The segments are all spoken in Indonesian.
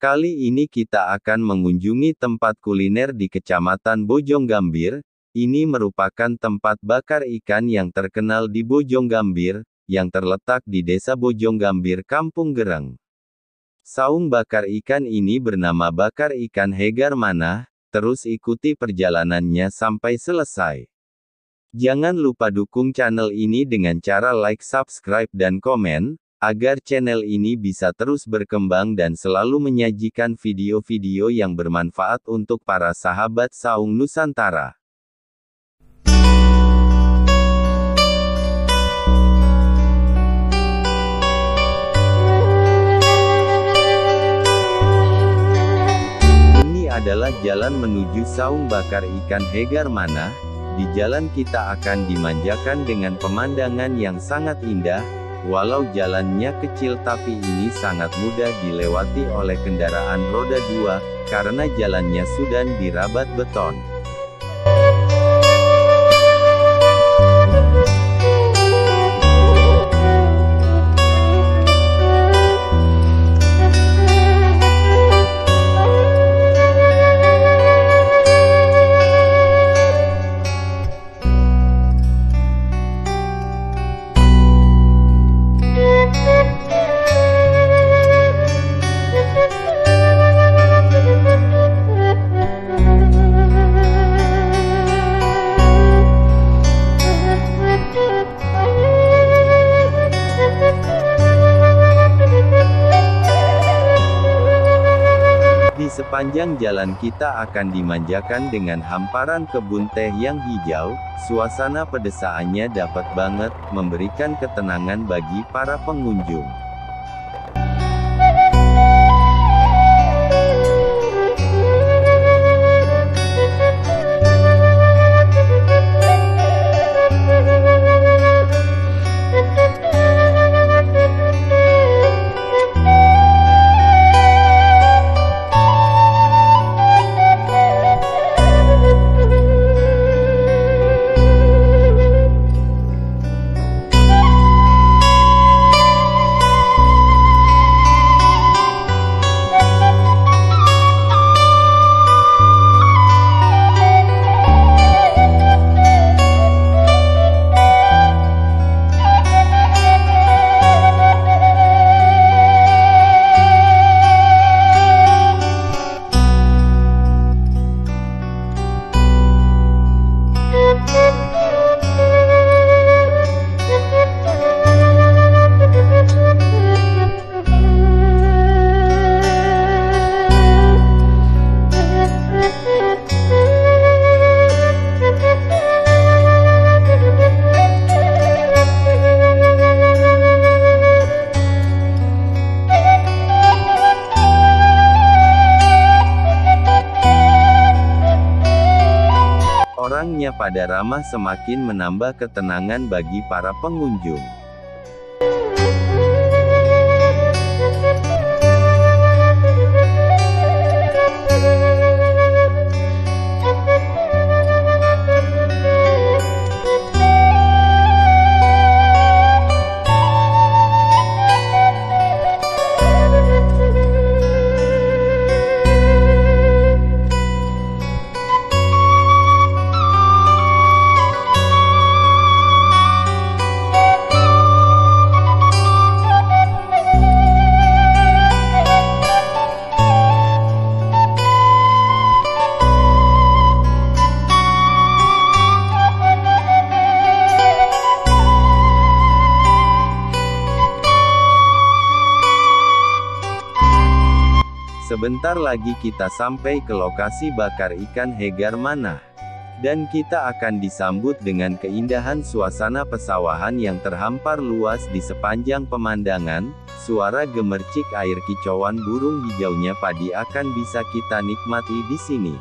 Kali ini kita akan mengunjungi tempat kuliner di Kecamatan Bojonggambir. Ini merupakan tempat bakar ikan yang terkenal di Bojonggambir, yang terletak di Desa Bojonggambir, Kampung Gereng. Saung bakar ikan ini bernama Bakar Ikan Hegar Manah. Terus ikuti perjalanannya sampai selesai. Jangan lupa dukung channel ini dengan cara like, subscribe, dan komen, agar channel ini bisa terus berkembang dan selalu menyajikan video-video yang bermanfaat untuk para sahabat Saung Nusantara. Ini adalah jalan menuju Saung Bakar Ikan Hegar Manah. Di jalan kita akan dimanjakan dengan pemandangan yang sangat indah. Walau jalannya kecil tapi ini sangat mudah dilewati oleh kendaraan roda 2, karena jalannya sudah dirabat beton. Di sepanjang jalan kita akan dimanjakan dengan hamparan kebun teh yang hijau. Suasana pedesaannya dapat banget memberikan ketenangan bagi para pengunjung. Orangnya pada ramah semakin menambah ketenangan bagi para pengunjung. Sebentar lagi kita sampai ke lokasi bakar ikan Hegar Manah. Dan kita akan disambut dengan keindahan suasana pesawahan yang terhampar luas di sepanjang pemandangan. Suara gemercik air kicauan burung hijaunya padi akan bisa kita nikmati di sini.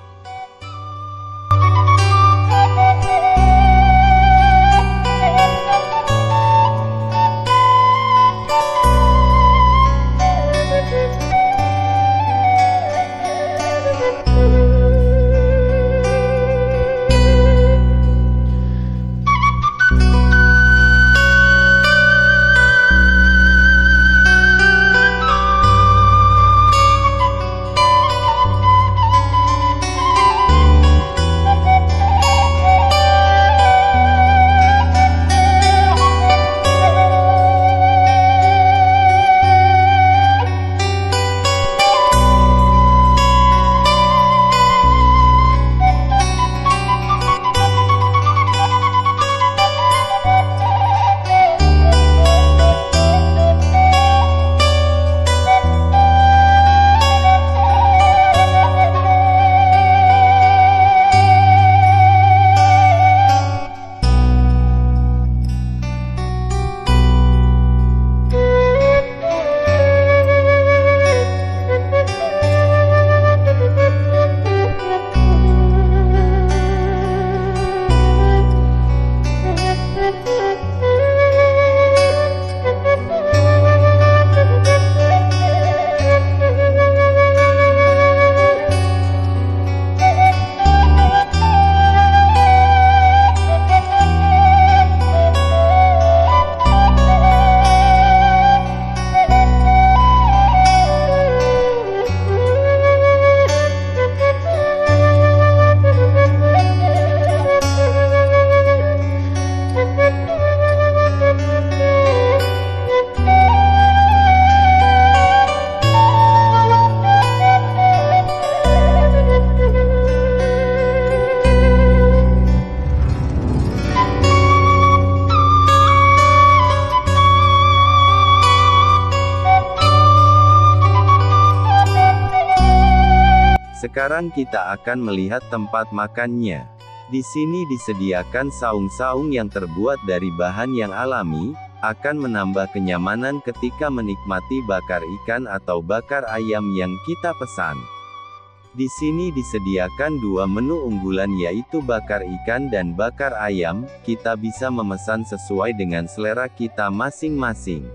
Sekarang kita akan melihat tempat makannya. Di sini disediakan saung-saung yang terbuat dari bahan yang alami, akan menambah kenyamanan ketika menikmati bakar ikan atau bakar ayam yang kita pesan. Di sini disediakan dua menu unggulan yaitu bakar ikan dan bakar ayam, kita bisa memesan sesuai dengan selera kita masing-masing.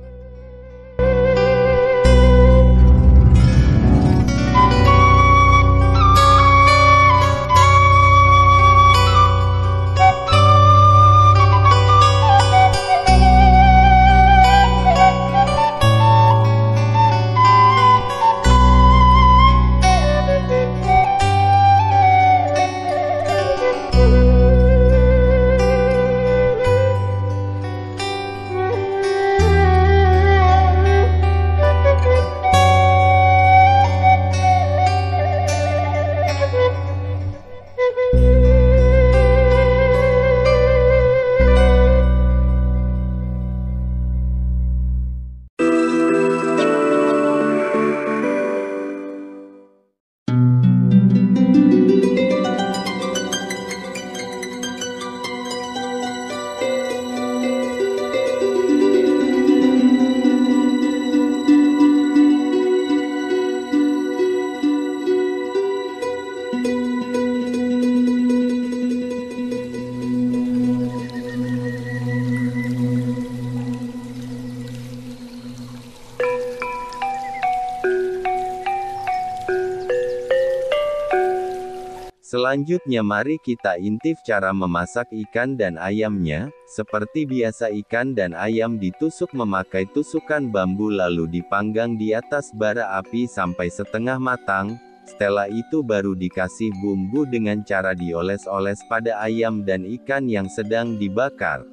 Selanjutnya mari kita intip cara memasak ikan dan ayamnya. Seperti biasa ikan dan ayam ditusuk memakai tusukan bambu lalu dipanggang di atas bara api sampai setengah matang. Setelah itu baru dikasih bumbu dengan cara dioles-oles pada ayam dan ikan yang sedang dibakar.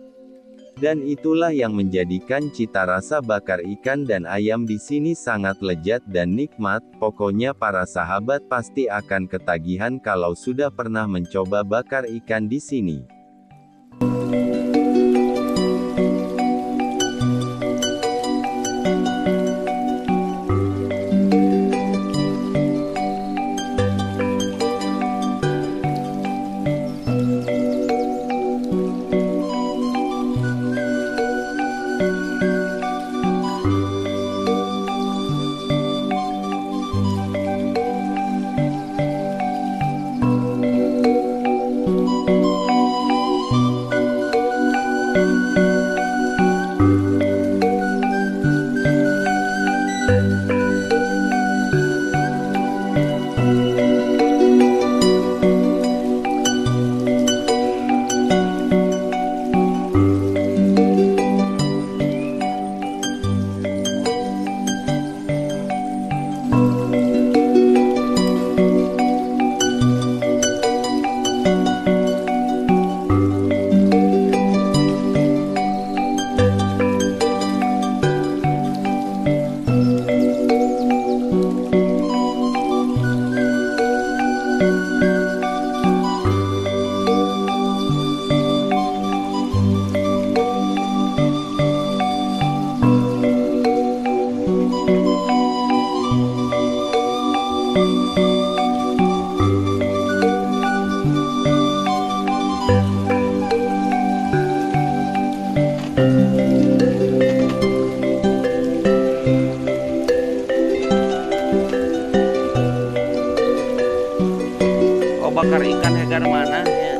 Dan itulah yang menjadikan cita rasa bakar ikan dan ayam di sini sangat lezat dan nikmat. Pokoknya para sahabat pasti akan ketagihan kalau sudah pernah mencoba bakar ikan di sini. Bakar ikan hegar mana ya?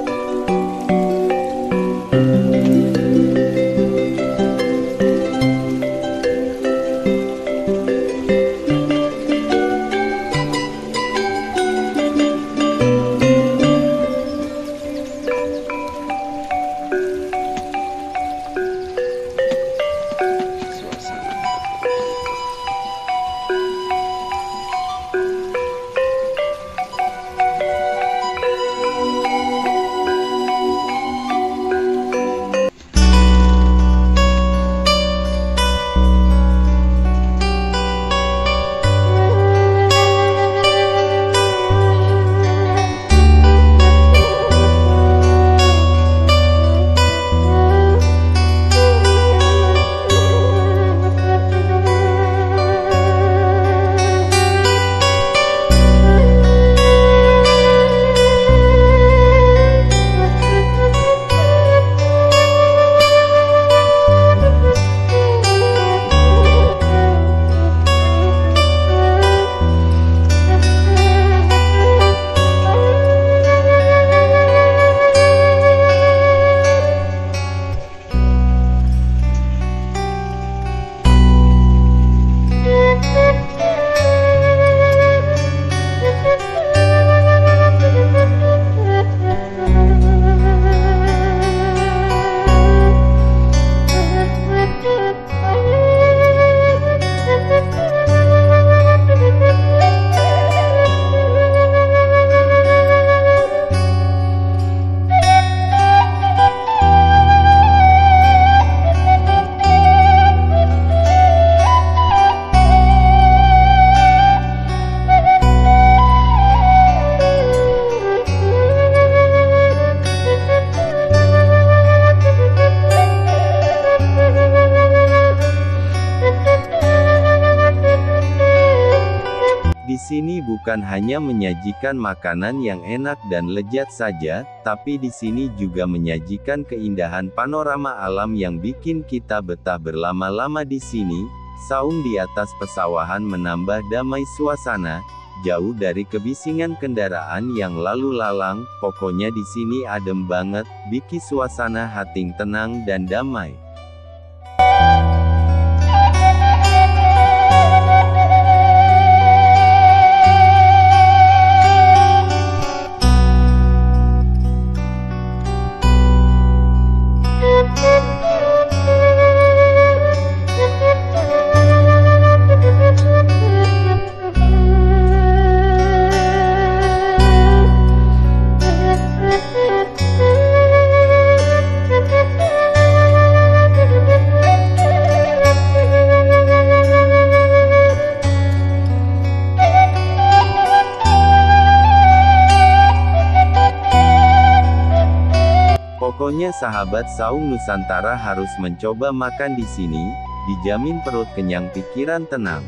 sini bukan hanya menyajikan makanan yang enak dan lezat saja, tapi di sini juga menyajikan keindahan panorama alam yang bikin kita betah berlama-lama di sini. Saung di atas pesawahan menambah damai suasana, jauh dari kebisingan kendaraan yang lalu lalang. Pokoknya di sini adem banget, bikin suasana hati tenang dan damai. Pokoknya sahabat Saung Nusantara harus mencoba makan di sini, dijamin perut kenyang pikiran tenang.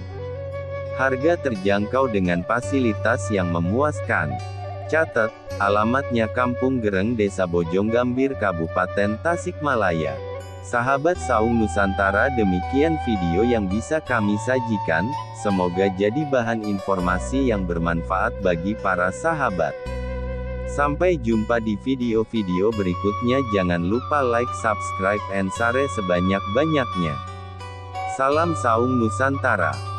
Harga terjangkau dengan fasilitas yang memuaskan. Catat, alamatnya Kampung Gereng Desa Bojonggambir Kabupaten Tasikmalaya. Sahabat Saung Nusantara, demikian video yang bisa kami sajikan, semoga jadi bahan informasi yang bermanfaat bagi para sahabat. Sampai jumpa di video-video berikutnya. Jangan lupa like, subscribe, and share sebanyak-banyaknya. Salam Saung Nusantara.